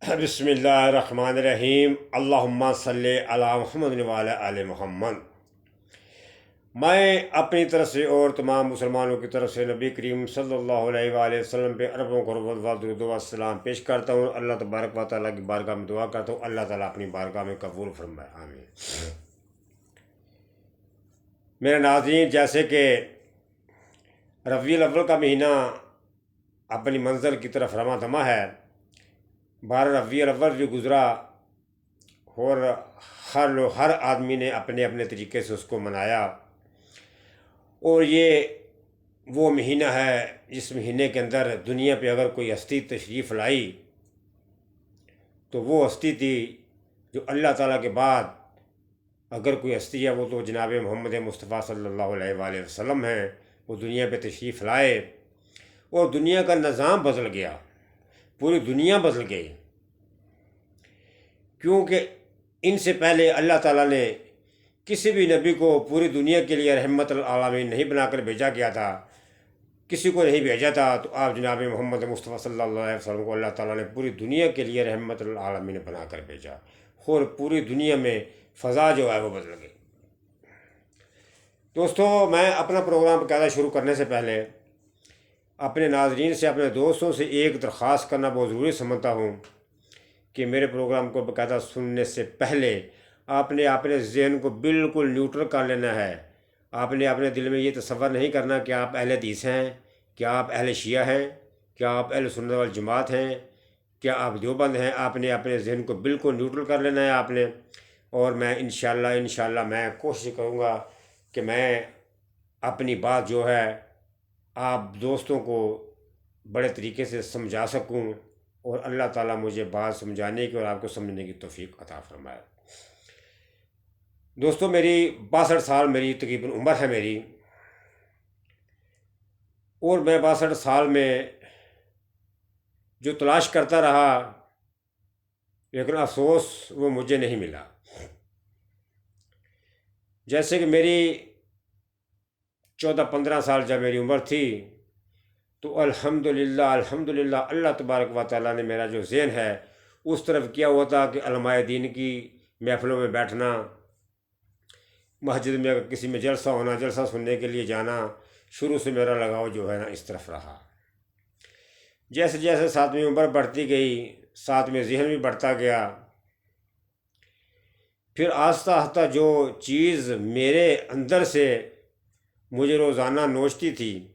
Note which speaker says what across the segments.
Speaker 1: بسم اللہ الرحمن الرحیم اللہم صلی علی محمد وعلی آل محمد۔ میں اپنی طرف سے اور تمام مسلمانوں کی طرف سے نبی کریم صلی اللہ علیہ وآلہ وسلم پہ اربوں قربت و درود و السلام پیش کرتا ہوں۔ اللہ تبارک و تعالیٰ کی بارگاہ میں دعا کرتا ہوں اللہ تعالیٰ اپنی بارگاہ میں قبول فرمائے، آمین۔ میرے ناظرین، جیسے کہ ربیع الاول کا مہینہ اپنی منزل کی طرف رواں دمہ ہے، 12 ربیع الاول بھی گزرا اور ہر آدمی نے اپنے اپنے طریقے سے اس کو منایا، اور یہ وہ مہینہ ہے جس مہینے کے اندر دنیا پہ اگر کوئی ہستی تشریف لائی تو وہ ہستی تھی جو اللہ تعالیٰ کے بعد اگر کوئی ہستی ہے وہ تو جناب محمد مصطفیٰ صلی اللہ علیہ وآلہ وسلم ہیں۔ وہ دنیا پہ تشریف لائے اور دنیا کا نظام بدل گیا، پوری دنیا بدل گئی، کیونکہ ان سے پہلے اللہ تعالیٰ نے کسی بھی نبی کو پوری دنیا کے لیے رحمت العالمین نہیں بنا کر بھیجا گیا تھا، کسی کو نہیں بھیجا تھا۔ تو آپ جناب محمد مصطفیٰ صلی اللہ علیہ وسلم کو اللہ تعالیٰ نے پوری دنیا کے لیے رحمت العالمین بنا کر بھیجا، اور پوری دنیا میں فضا جو ہے وہ بدل گئی۔ دوستو، میں اپنا پروگرام باقاعدہ شروع کرنے سے پہلے اپنے ناظرین سے، اپنے دوستوں سے ایک درخواست کرنا بہت ضروری سمجھتا ہوں کہ میرے پروگرام کو باقاعدہ سننے سے پہلے آپ نے اپنے ذہن کو بالکل نیوٹرل کر لینا ہے۔ آپ نے اپنے دل میں یہ تصور نہیں کرنا کہ آپ اہل حدیث ہیں، کیا آپ اہل شیعہ ہیں، کیا آپ اہل سنت والجماعت ہیں، کیا آپ دیوبند ہیں۔ آپ نے اپنے ذہن کو بالکل نیوٹرل کر لینا ہے آپ نے، اور میں انشاءاللہ میں کوشش کروں گا کہ میں اپنی بات جو ہے آپ دوستوں کو بڑے طریقے سے سمجھا سکوں، اور اللہ تعالیٰ مجھے بات سمجھانے کی اور آپ کو سمجھنے کی توفیق عطا فرمائے۔ دوستو، میری 62 سال میری تقریباً عمر ہے میری، اور میں 62 سال میں جو تلاش کرتا رہا لیکن افسوس وہ مجھے نہیں ملا۔ جیسے کہ میری 14-15 سال جب میری عمر تھی تو الحمدللہ اللہ تبارک و تعالیٰ نے میرا جو ذہن ہے اس طرف کیا ہوا تھا کہ علماء دین کی محفلوں میں بیٹھنا، مسجد میں اگر کسی میں جلسہ ہونا، جلسہ سننے کے لیے جانا، شروع سے میرا لگاؤ جو ہے نا اس طرف رہا۔ جیسے جیسے ساتھ میں عمر بڑھتی گئی، ساتھ میں ذہن بھی بڑھتا گیا، پھر آہستہ آہستہ جو چیز میرے اندر سے مجھے روزانہ نوچتی تھی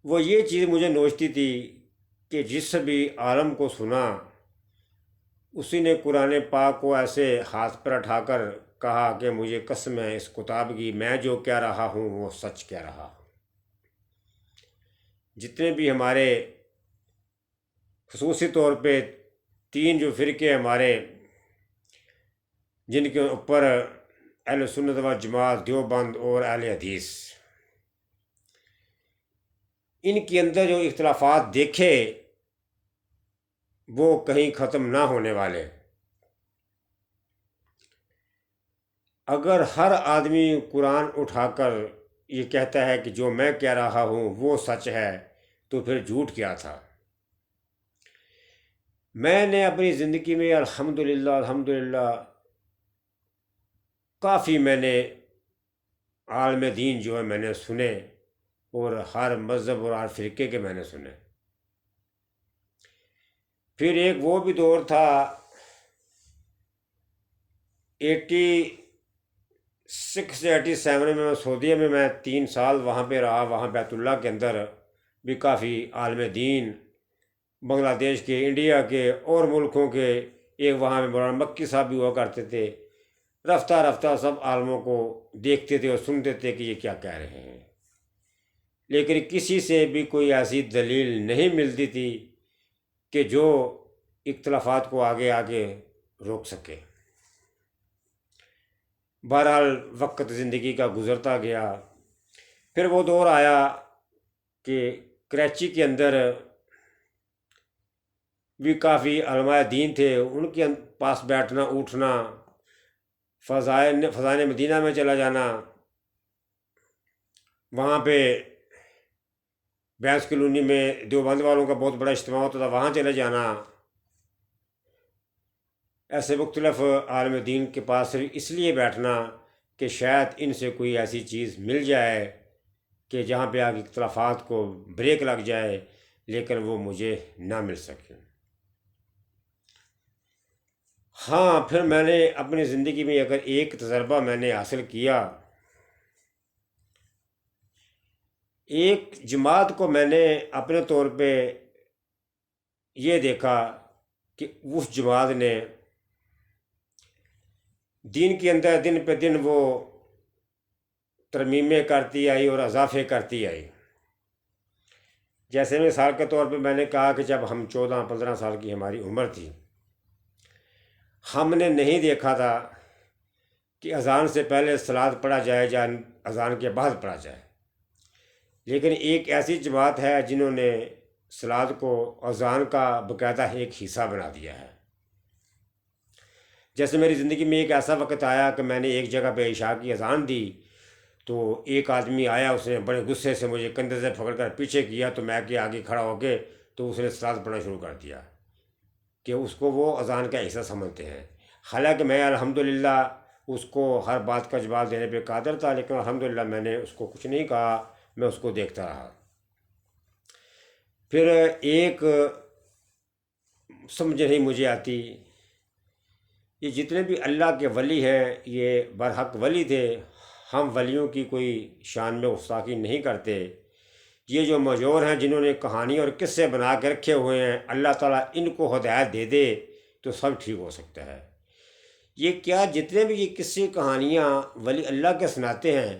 Speaker 1: وہ یہ چیز مجھے نوچتی تھی کہ جس بھی عالم کو سنا اسی نے قرآن پاک کو ایسے ہاتھ پر اٹھا کر کہا کہ مجھے قسم ہے اس کتاب کی، میں جو کہہ رہا ہوں وہ سچ کہہ رہا ہوں۔ جتنے بھی ہمارے خصوصی طور پہ 3 جو فرقے ہمارے جن کے اوپر اہل سنت و جماعت، دیوبند اور اہل حدیث، ان کے اندر جو اختلافات دیکھے وہ کہیں ختم نہ ہونے والے۔ اگر ہر آدمی قرآن اٹھا کر یہ کہتا ہے کہ جو میں کہہ رہا ہوں وہ سچ ہے تو پھر جھوٹ کیا تھا۔ میں نے اپنی زندگی میں الحمدللہ کافی میں نے عالم دین جو ہے میں نے سنے، اور ہر مذہب اور ہر فرقے کے میں نے سنے۔ پھر ایک وہ بھی دور تھا 86 سے 87 میں سعودیہ میں 3 سال وہاں پہ رہا۔ وہاں بیت اللہ کے اندر بھی کافی عالم دین بنگلہ دیش کے، انڈیا کے اور ملکوں کے، ایک وہاں میں مولانا مکی صاحب بھی ہوا کرتے تھے۔ رفتہ رفتہ سب عالموں کو دیکھتے تھے اور سنتے تھے کہ یہ کیا کہہ رہے ہیں، لیکن کسی سے بھی کوئی ایسی دلیل نہیں ملتی تھی کہ جو اختلافات کو آگے روک سکے۔ بہرحال وقت زندگی کا گزرتا گیا، پھر وہ دور آیا کہ کراچی کے اندر بھی کافی علماء دین تھے، ان کے پاس بیٹھنا، اٹھنا، فضائل مدینہ میں چلا جانا، وہاں پہ بینس کالونی میں دیوبند والوں کا بہت بڑا اجتماع ہوتا تھا، وہاں چلے جانا، ایسے مختلف عالم دین کے پاس صرف اس لیے بیٹھنا کہ شاید ان سے کوئی ایسی چیز مل جائے کہ جہاں پہ آگے اختلافات کو بریک لگ جائے، لیکن وہ مجھے نہ مل سکے۔ ہاں، پھر میں نے اپنی زندگی میں اگر ایک تجربہ میں نے حاصل کیا، ایک جماعت کو میں نے اپنے طور پہ یہ دیکھا کہ اس جماعت نے دین کے اندر دن پہ دن وہ ترمیمیں کرتی آئی اور اضافے کرتی آئی۔ جیسے مثال کے طور پہ میں نے کہا کہ جب ہم 14-15 سال کی ہماری عمر تھی، ہم نے نہیں دیکھا تھا کہ اذان سے پہلے صلاۃ پڑھا جائے یا اذان کے بعد پڑھا جائے، لیکن ایک ایسی جماعت ہے جنہوں نے صلاۃ کو اذان کا باقاعدہ ایک حصہ بنا دیا ہے۔ جیسے میری زندگی میں ایک ایسا وقت آیا کہ میں نے ایک جگہ پہ عشاء کی اذان دی، تو ایک آدمی آیا، اس نے بڑے غصے سے مجھے کندھے سے پکڑ کر پیچھے کیا، تو میں کہ آگے کھڑا ہو کے تو اس نے صلاۃ پڑھنا شروع کر دیا کہ اس کو وہ اذان کا حصہ سمجھتے ہیں۔ حالانکہ میں الحمدللہ اس کو ہر بات کا جواب دینے پہ قادر تھا، لیکن الحمدللہ میں نے اس کو کچھ نہیں کہا، میں اس کو دیکھتا رہا۔ پھر ایک سمجھ نہیں مجھے آتی، یہ جتنے بھی اللہ کے ولی ہیں یہ برحق ولی تھے، ہم ولیوں کی کوئی شان میں گستاخی نہیں کرتے۔ یہ جو مجور ہیں جنہوں نے کہانی اور قصے بنا کے رکھے ہوئے ہیں، اللہ تعالیٰ ان کو ہدایت دے دے تو سب ٹھیک ہو سکتا ہے۔ یہ کیا جتنے بھی یہ قصے کہانیاں ولی اللہ کے سناتے ہیں،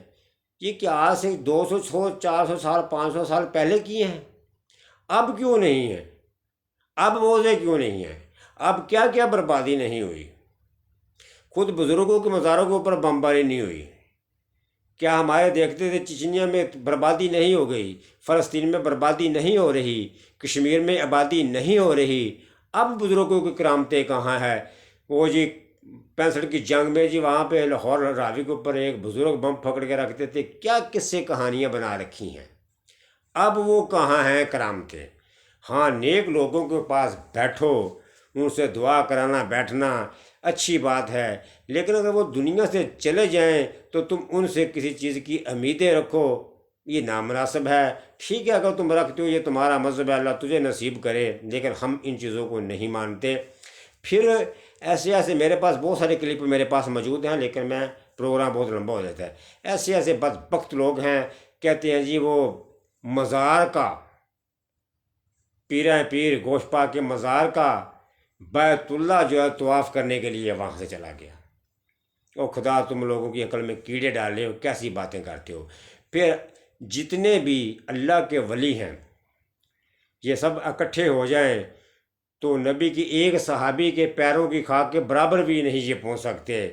Speaker 1: یہ کیا آج سے 200 400 سال 500 سال پہلے کی ہیں؟ اب کیوں نہیں ہیں؟ اب موضوع کیوں نہیں ہیں؟ اب کیا کیا بربادی نہیں ہوئی؟ خود بزرگوں کے مزاروں کے اوپر بمباری نہیں ہوئی؟ کیا ہمارے دیکھتے تھے چچنیا میں بربادی نہیں ہو گئی؟ فلسطین میں بربادی نہیں ہو رہی؟ کشمیر میں آبادی نہیں ہو رہی؟ اب بزرگوں کی کرامتیں کہاں ہے؟ وہ جی 65 کی جنگ میں جی وہاں پہ لاہور راوی کے اوپر ایک بزرگ بم پکڑ کے رکھتے تھے، کیا قصے کہانیاں بنا رکھی ہیں؟ اب وہ کہاں ہیں کرامتیں؟ ہاں، نیک لوگوں کے پاس بیٹھو، ان سے دعا کرانا بیٹھنا اچھی بات ہے، لیکن اگر وہ دنیا سے چلے جائیں تو تم ان سے کسی چیز کی امیدیں رکھو، یہ نامناسب ہے۔ ٹھیک ہے، اگر تم رکھتے ہو، یہ تمہارا مذہب ہے، اللہ تجھے نصیب کرے، لیکن ہم ان چیزوں کو نہیں مانتے۔ پھر ایسے میرے پاس بہت سارے کلپ میرے پاس موجود ہیں، لیکن میں پروگرام بہت لمبا ہو جاتا ہے۔ ایسے بدبخت لوگ ہیں، کہتے ہیں جی وہ مزار کا پیر گوشت پاک کے مزار کا بیت اللہ جو ہے طواف کرنے کے لیے وہاں سے چلا گیا۔ او خدا، تم لوگوں کی عقل میں کیڑے ڈالے ہو، کیسی باتیں کرتے ہو؟ پھر جتنے بھی اللہ کے ولی ہیں یہ سب اکٹھے ہو جائیں تو نبی کی ایک صحابی کے پیروں کی خاک کے برابر بھی نہیں یہ پہنچ سکتے۔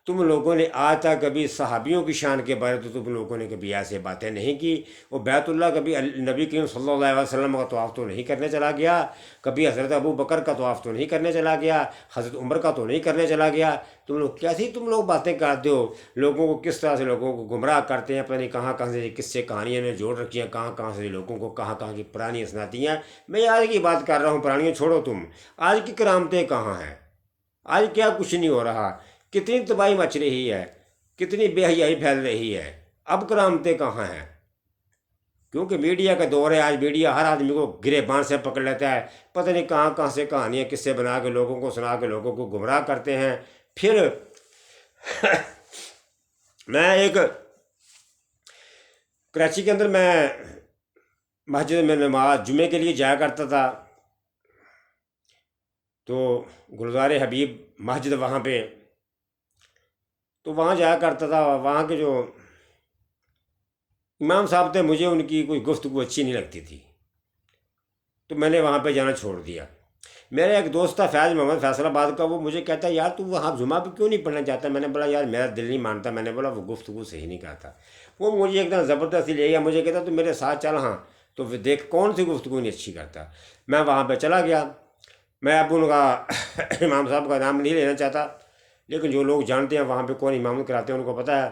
Speaker 1: تم لوگوں نے آج تک کبھی صحابیوں کی شان کے بارے تو تم لوگوں نے کبھی ایسے باتیں نہیں کی۔ وہ بیت اللہ کبھی نبی کریم صلی اللہ علیہ وسلم کا طواف تو نہیں کرنے چلا گیا، کبھی حضرت ابو بکر کا طواف تو نہیں کرنے چلا گیا، حضرت عمر کا تو نہیں کرنے چلا گیا۔ تم لوگ باتیں کرتے ہو، لوگوں کو کس طرح سے لوگوں کو گمراہ کرتے ہیں، پتہ نہیں کہاں کہاں سے کس سے کہانیاں نے جوڑ رکھی ہیں، کہاں کہاں سے لوگوں کو کہاں کہاں کی پرانی سناتی ہیں۔ میں آج کی بات کر رہا ہوں، پرانیاں چھوڑو، تم آج کی کرامتیں کہاں ہیں؟ آج کیا کچھ نہیں ہو رہا، کتنی تباہی مچ رہی ہے، کتنی بے حیائی پھیل رہی ہے، اب کرامتیں کہاں ہیں؟ کیونکہ میڈیا کا دور ہے، آج میڈیا ہر آدمی کو گریبان سے پکڑ لیتا ہے، پتہ نہیں کہاں کہاں سے کہانیاں قصے بنا کے لوگوں کو سنا کے لوگوں کو گمراہ کرتے ہیں۔ پھر میں ایک کراچی کے اندر میں مسجد میں نماز جمعے کے لیے جایا کرتا تھا، تو گلزار حبیب مسجد وہاں پہ، تو وہاں جایا کرتا تھا۔ وہاں کے جو امام صاحب تھے، مجھے ان کی کوئی گفتگو اچھی نہیں لگتی تھی، تو میں نے وہاں پہ جانا چھوڑ دیا۔ میرا ایک دوست تھا فیض محمد فیصل آباد کا، وہ مجھے کہتا ہے یار تو وہاں جمعہ پہ کیوں نہیں پڑھنا چاہتا؟ میں نے بولا یار میرا دل نہیں مانتا، میں نے بولا وہ گفتگو صحیح نہیں کرتا۔ وہ مجھے ایک دم زبردستی لے گیا، مجھے کہتا تو میرے ساتھ چل، ہاں تو پھر دیکھ کون سی گفتگو نہیں اچھی کرتا۔ میں وہاں پہ چلا گیا، میں اب ان کا امام صاحب کا نام نہیں لینا چاہتا، لیکن جو لوگ جانتے ہیں وہاں پہ کون امامت کراتے ہیں ان کو پتہ ہے۔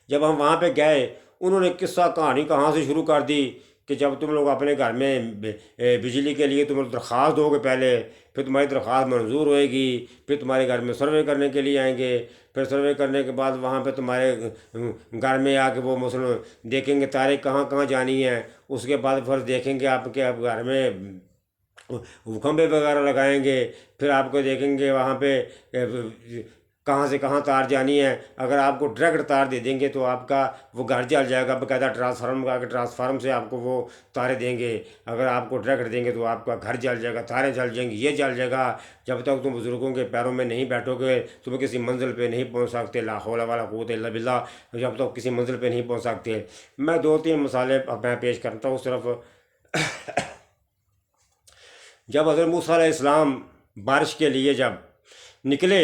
Speaker 1: جب ہم وہاں پہ گئے، انہوں نے قصہ کہانی کہاں سے شروع کر دی کہ جب تم لوگ اپنے گھر میں بجلی کے لیے تم لوگ درخواست دو گے پہلے، پھر تمہاری درخواست منظور ہوئے گی، پھر تمہارے گھر میں سروے کرنے کے لیے آئیں گے، پھر سروے کرنے کے بعد وہاں پہ تمہارے گھر میں آ کے وہ مثلاً دیکھیں گے تارے کہاں کہاں جانی ہیں، اس کے بعد پھر دیکھیں گے آپ کے گھر میں کھمبے وغیرہ لگائیں گے، پھر آپ کو دیکھیں گے وہاں پہ کہاں سے کہاں تار جانی ہے۔ اگر آپ کو ڈائریکٹ تار دے دیں گے تو آپ کا وہ گھر جل جائے گا، باقاعدہ ٹرانسفارم کا، ٹرانسفارم سے آپ کو وہ تارے دیں گے۔ اگر آپ کو ڈائریکٹ دیں گے تو آپ کا گھر جل جائے گا، تاریں جل جائیں گی، یہ جل جائے گا۔ جب تک تم بزرگوں کے پیروں میں نہیں بیٹھو گے تم کسی منزل پہ نہیں پہنچ سکتے۔ لا حول ولا قوت الا باللہ، جب تک کسی منزل پہ نہیں پہنچ سکتے۔ میں 2-3 مثالیں میں پیش کرتا ہوں اس طرف۔ جب حضرت موسیٰ علیہ السلام بارش کے لیے جب نکلے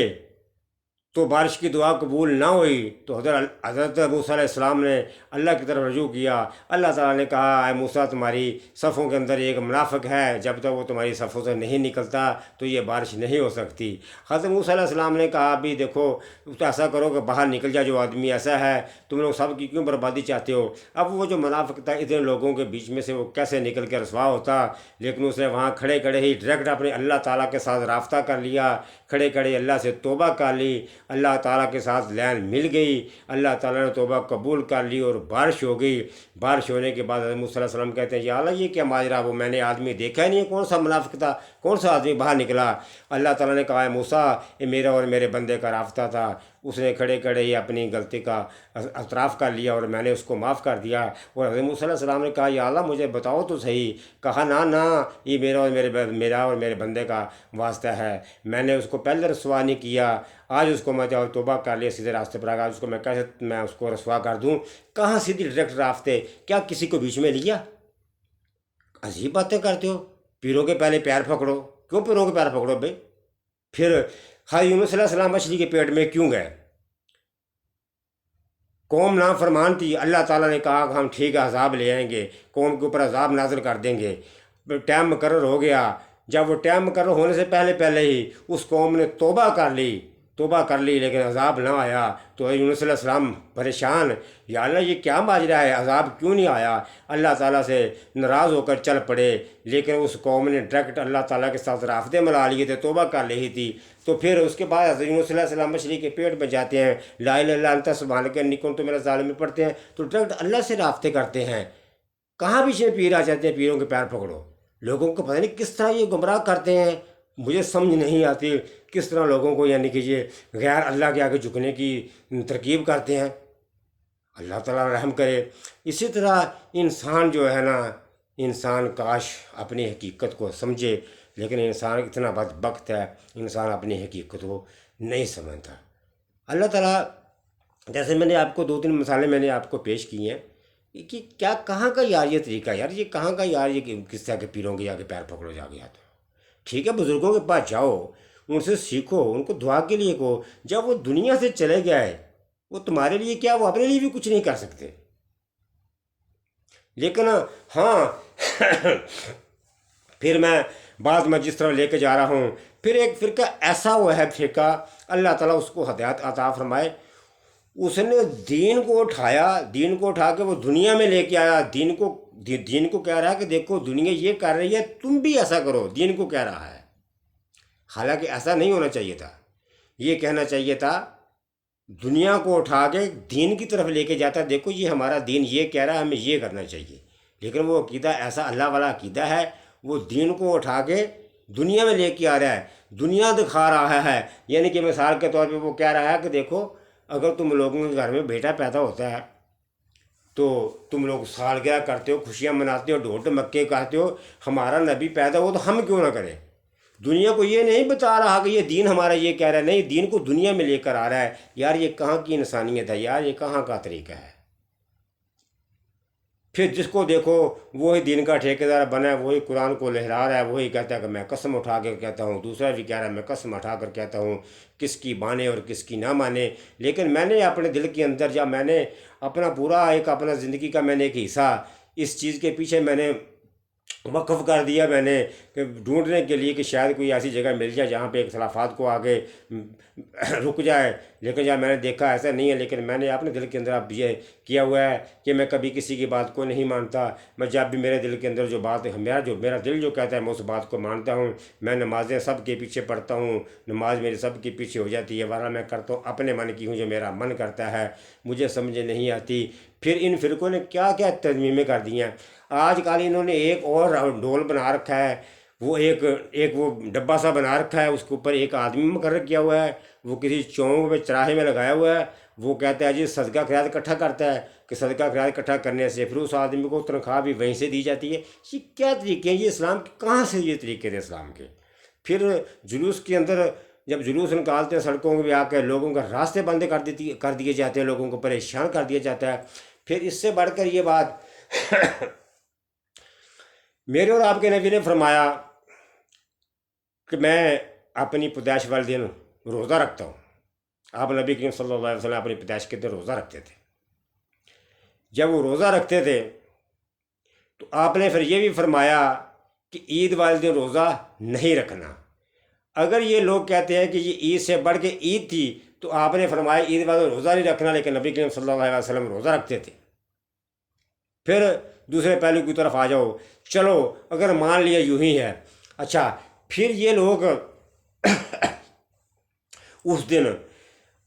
Speaker 1: تو بارش کی دعا قبول نہ ہوئی تو حضرت موسیٰ علیہ السلام نے اللہ کی طرف رجوع کیا۔ اللہ تعالیٰ نے کہا، اے موسیٰ تمہاری صفوں کے اندر ایک منافق ہے، جب تک وہ تمہاری صفوں سے نہیں نکلتا تو یہ بارش نہیں ہو سکتی۔ حضرت موسیٰ علیہ السلام نے کہا، ابھی دیکھو تو ایسا کرو کہ باہر نکل جائے جو آدمی ایسا ہے، تم لوگ سب کی کیوں بربادی چاہتے ہو؟ اب وہ جو منافق تھا اتنے لوگوں کے بیچ میں سے وہ کیسے نکل کے رسوا ہوتا، لیکن اس نے وہاں کھڑے کھڑے ہی ڈائریکٹ اپنے اللہ تعالیٰ کے ساتھ رابطہ کر لیا، کھڑے کھڑے اللہ سے توبہ کر لی، اللہ تعالیٰ کے ساتھ لین مل گئی، اللہ تعالیٰ نے توبہ قبول کر لی اور بارش ہو گئی۔ بارش ہونے کے بعد حضرت موسیٰ علیہ السلام کہتے ہیں، یا اللہ یہ کیا ماجرا، وہ میں نے آدمی دیکھا ہی نہیں، کون سا منافق تھا، کون سا آدمی باہر نکلا؟ اللہ تعالیٰ نے کہا، ہے موسیٰ یہ میرا اور میرے بندے کا رابطہ تھا، اس نے کھڑے کھڑے ہی اپنی غلطی کا اعتراف کر لیا اور میں نے اس کو معاف کر دیا۔ اور حضرت موسیٰ علیہ السلام نے کہا، یا اللہ مجھے بتاؤ تو صحیح۔ کہا، نہ یہ میرا اور میرے بندے کا واسطہ ہے، میں نے اس کو پہلے رسوا نہیں کیا، آج اس کو میں توبہ کر لیا، سیدھے راستے پر آ گیا، اس کو میں کیسے میں اس کو رسوا کر دوں؟ کہاں سیدھی ڈائریکٹ راستے، کیا کسی کو بیچ میں لیا؟ عجیب باتیں کرتے ہو، پیروں کے پہلے پیر پکڑو، کیوں پیروں کے پیر پکڑو بھائی؟ پھر حضرت یونس علیہ السلام مچھلی کے پیٹ میں کیوں گئے؟ قوم نافرمان تھی، اللہ تعالیٰ نے کہا کہ ہم ٹھیک ہے عذاب لے آئیں گے، قوم کے اوپر عذاب نازل کر دیں گے۔ ٹائم مقرر ہو گیا، جب وہ ٹائم مقرر ہونے سے پہلے ہی اس قوم نے توبہ کر لی لیکن عذاب نہ آیا تو یونس علیہ السلام پریشان، یا اللہ یہ کیا ماجرا ہے، عذاب کیوں نہیں آیا؟ اللہ تعالیٰ سے ناراض ہو کر چل پڑے، لیکن اس قوم نے ڈائریکٹ اللہ تعالیٰ کے ساتھ رابطے ملا لیے تھے، توبہ کر لی تھی۔ تو پھر اس کے بعد حضرت یونس علیہ السلام مچھلی کے پیٹ میں جاتے ہیں، لا الہ الا انت سبحانک انی کنت من الظالمین پڑھتے ہیں تو ڈائریکٹ اللہ سے رابطے کرتے ہیں۔ کہاں بیچ میں پیر آ جاتے ہیں، پیروں کے پیر پکڑو؟ لوگوں کو پتہ نہیں کس طرح یہ گمراہ کرتے ہیں، مجھے سمجھ نہیں آتی کس طرح لوگوں کو یعنی کہ یہ غیر اللہ کے آگے جھکنے کی ترکیب کرتے ہیں۔ اللہ تعالیٰ رحم کرے۔ اسی طرح انسان جو ہے نا، انسان کاش اپنی حقیقت کو سمجھے، لیکن انسان اتنا بدبخت ہے، انسان اپنی حقیقت کو نہیں سمجھتا۔ اللہ تعالیٰ، جیسے میں نے آپ کو 2-3 مثالیں میں نے آپ کو پیش کی ہیں کہ کیا کہاں کا یار یہ طریقہ، یار یہ کہاں کا یار یہ کس طرح کے پیروں کے آگے پیر پکڑو جا کے آتے ہو؟ ٹھیک ہے بزرگوں کے پاس جاؤ، ان سے سیکھو، ان کو دعا کے لیے کہو۔ جب وہ دنیا سے چلے گئے، وہ تمہارے لیے کیا، وہ اپنے لیے بھی کچھ نہیں کر سکتے۔ لیکن ہاں پھر میں جس طرح لے کے جا رہا ہوں، پھر ایک فرقہ ایسا وہ ہے فرقہ، اللہ تعالیٰ اس کو ہدایت عطا فرمائے، اس نے دین کو اٹھا کے وہ دنیا میں لے کے آیا، دین کو کہہ رہا ہے کہ دیکھو دنیا یہ کر رہی ہے، تم بھی ایسا کرو، دین کو کہہ رہا ہے۔ حالانکہ ایسا نہیں ہونا چاہیے تھا، یہ کہنا چاہیے تھا، دنیا کو اٹھا کے دین کی طرف لے کے جاتا، دیکھو یہ ہمارا دین یہ کہہ رہا ہے، ہمیں یہ کرنا چاہیے۔ لیکن وہ عقیدہ ایسا اللہ والا عقیدہ ہے، وہ دین کو اٹھا کے دنیا میں لے کے آ رہا ہے، دنیا دکھا رہا ہے۔ یعنی کہ مثال کے طور پہ وہ کہہ رہا ہے کہ دیکھو اگر تم لوگوں کے گھر میں بیٹا پیدا ہوتا ہے تو تم لوگ سالگرہ کرتے ہو، خوشیاں مناتے ہو، ڈھول ڈمکے کرتے ہو، ہمارا نبی پیدا ہو تو ہم کیوں نہ کریں؟ دنیا کو یہ نہیں بتا رہا کہ یہ دین ہمارا یہ کہہ رہا ہے، نہیں، دین کو دنیا میں لے کر آ رہا ہے۔ یار یہ کہاں کی انسانیت ہے، یار یہ کہاں کا طریقہ ہے؟ پھر جس کو دیکھو وہی دین کا ٹھیکیدار بنا ہے، وہی قرآن کو لہرا رہا ہے، وہی کہتا ہے کہ میں قسم اٹھا کے کہتا ہوں، دوسرا بھی کہہ رہا ہے میں قسم اٹھا کر کہتا ہوں، کس کی مانے اور کس کی نہ مانے۔ لیکن میں نے اپنے دل کے اندر، یا میں نے اپنا پورا اپنا زندگی کا میں نے ایک حصہ اس چیز کے پیچھے میں نے وقف کر دیا میں نے کہ ڈھونڈنے کے لیے کہ شاید کوئی ایسی جگہ مل جائے جہاں پہ اختلافات کو آگے رک جائے، لیکن جب میں نے دیکھا ایسا نہیں ہے۔ لیکن میں نے اپنے دل کے اندر اب یہ کیا ہوا ہے کہ میں کبھی کسی کی بات کو نہیں مانتا۔ میں جب بھی میرے دل کے اندر جو بات میرا دل جو کہتا ہے میں اس بات کو مانتا ہوں۔ میں نمازیں سب کے پیچھے پڑھتا ہوں، نماز میری سب کے پیچھے ہو جاتی ہے، ورنہ میں کرتا ہوں اپنے من کی ہوں جو میرا من کرتا ہے، مجھے سمجھ نہیں آتی۔ پھر ان فرقوں نے کیا کیا ترمیمیں کر دی ہیں۔ آج کل انہوں نے ایک اور ڈول بنا رکھا ہے، وہ ایک وہ ڈبہ سا بنا رکھا ہے، اس کے اوپر ایک آدمی مقرر کیا ہوا ہے، وہ کسی چونک میں چراہے میں لگایا ہوا ہے۔ وہ کہتا ہے جی صدقہ خیرات اکٹھا کرتا ہے کہ صدقہ خیرات اکٹھا کرنے سے پھر اس آدمی کو تنخواہ بھی وہیں سے دی جاتی ہے۔ یہ کیا طریقے ہیں؟ یہ اسلام کے کہاں سے یہ طریقے تھے اسلام کے؟ پھر جلوس کے اندر جب جلوس نکالتے ہیں سڑکوں میں بھی آ کے لوگوں کا راستے بند کر دیے جاتے ہیں، لوگوں کو پریشان کر دیا جاتا ہے۔ پھر اس سے بڑھ کر یہ بات میرے اور آپ کے نبی نے فرمایا کہ میں اپنی پیدائش والے دن روزہ رکھتا ہوں۔ آپ نبی کریم صلی اللہ علیہ وسلم اپنی پیدائش کے دن روزہ رکھتے تھے۔ جب وہ روزہ رکھتے تھے تو آپ نے پھر یہ بھی فرمایا کہ عید والے دن روزہ نہیں رکھنا۔ اگر یہ لوگ کہتے ہیں کہ یہ عید سے بڑھ کے عید تھی تو آپ نے فرمایا عید والے دن روزہ نہیں رکھنا، لیکن نبی کریم صلی اللہ علیہ وسلم روزہ رکھتے تھے۔ پھر دوسرے پہلو کی طرف آ جاؤ، چلو اگر مان لیا یوں ہی ہے، اچھا پھر یہ لوگ اس دن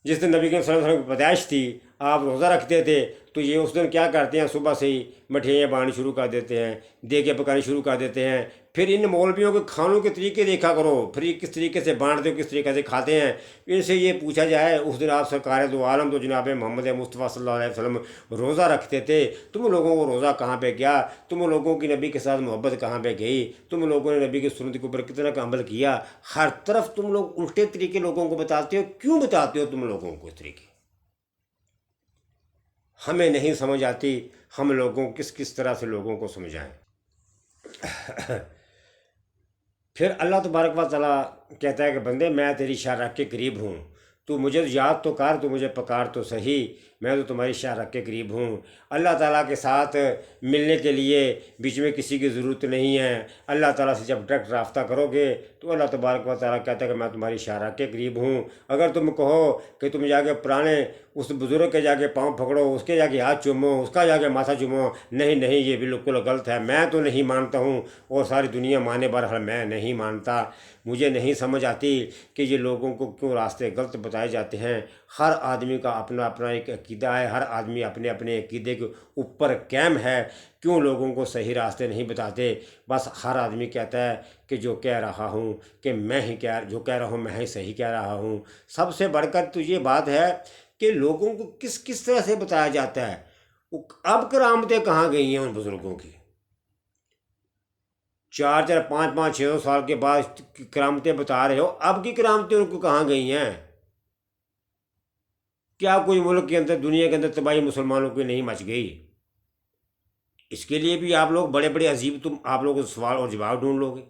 Speaker 1: جس دن نبی کریم صلی اللہ علیہ وسلم کی پیدائش تھی آپ روزہ رکھتے تھے، تو یہ اس دن کیا کرتے ہیں، صبح سے ہی مٹھائیاں بانٹنی شروع کر دیتے ہیں، دیگیں پکانی شروع کر دیتے ہیں۔ پھر ان مولویوں کے کھانوں کے طریقے دیکھا کرو، پھر یہ کس طریقے سے بانٹتے ہو، کس طریقے سے کھاتے ہیں۔ ان سے یہ پوچھا جائے اس دن آپ سرکار دو عالم تو جناب محمد مصطفیٰ صلی اللہ علیہ وسلم روزہ رکھتے تھے، تم لوگوں کو روزہ کہاں پہ گیا؟ تم لوگوں کی نبی کے ساتھ محبت کہاں پہ گئی؟ تم لوگوں نے نبی کی سنت کے اوپر کتنا کا عمل کیا؟ ہر طرف تم لوگ الٹے طریقے لوگوں کو بتاتے ہو، کیوں بتاتے ہو تم لوگوں کو اس طریقے؟ ہمیں نہیں سمجھ آتی، ہم لوگوں کس طرح سے لوگوں کو سمجھائیں۔ پھر اللہ تبارک و تعالیٰ کہتا ہے کہ بندے میں تیری شارع کے قریب ہوں، تو مجھے یاد تو کر، تو مجھے پکار تو صحیح، میں تو تمہاری شارع کے قریب ہوں۔ اللہ تعالیٰ کے ساتھ ملنے کے لیے بیچ میں کسی کی ضرورت نہیں ہے۔ اللہ تعالیٰ سے جب ڈائریکٹ رابطہ کرو گے تو اللہ تبارک و تعالیٰ کہتا ہے کہ میں تمہاری شارع کے قریب ہوں۔ اگر تم کہو کہ تم جا کے پرانے اس بزرگ کے جا کے پاؤں پکڑو، اس کے جا کے ہاتھ چومو، اس کا جا کے ماتھا چومو، نہیں یہ بالکل غلط ہے، میں تو نہیں مانتا ہوں، اور ساری دنیا مانے بہرحال میں نہیں مانتا۔ مجھے نہیں سمجھ آتی کہ یہ لوگوں کو کیوں راستے غلط بتائے جاتے ہیں۔ ہر آدمی کا اپنا اپنا ایک عقیدہ ہے، ہر آدمی اپنے اپنے عقیدے کے اوپر قائم ہے، کیوں لوگوں کو صحیح راستے نہیں بتاتے؟ بس ہر آدمی کہتا ہے کہ جو کہہ رہا ہوں کہ جو کہہ رہا ہوں میں ہی صحیح کہہ رہا ہوں۔ سب سے بڑھ کر تو یہ بات ہے کہ لوگوں کو کس طرح سے بتایا جاتا ہے۔ اب کرامتیں کہاں گئی ہیں ان بزرگوں کی؟ 4 5 6 سال کے بعد کرامتیں بتا رہے ہو، اب کی کرامتیں ان کو کہاں گئی ہیں؟ کیا کوئی ملک کے اندر، دنیا کے اندر تباہی مسلمانوں کی نہیں مچ گئی؟ اس کے لیے بھی آپ لوگ بڑے بڑے عجیب آپ لوگ سوال اور جواب ڈھونڈ لو گے۔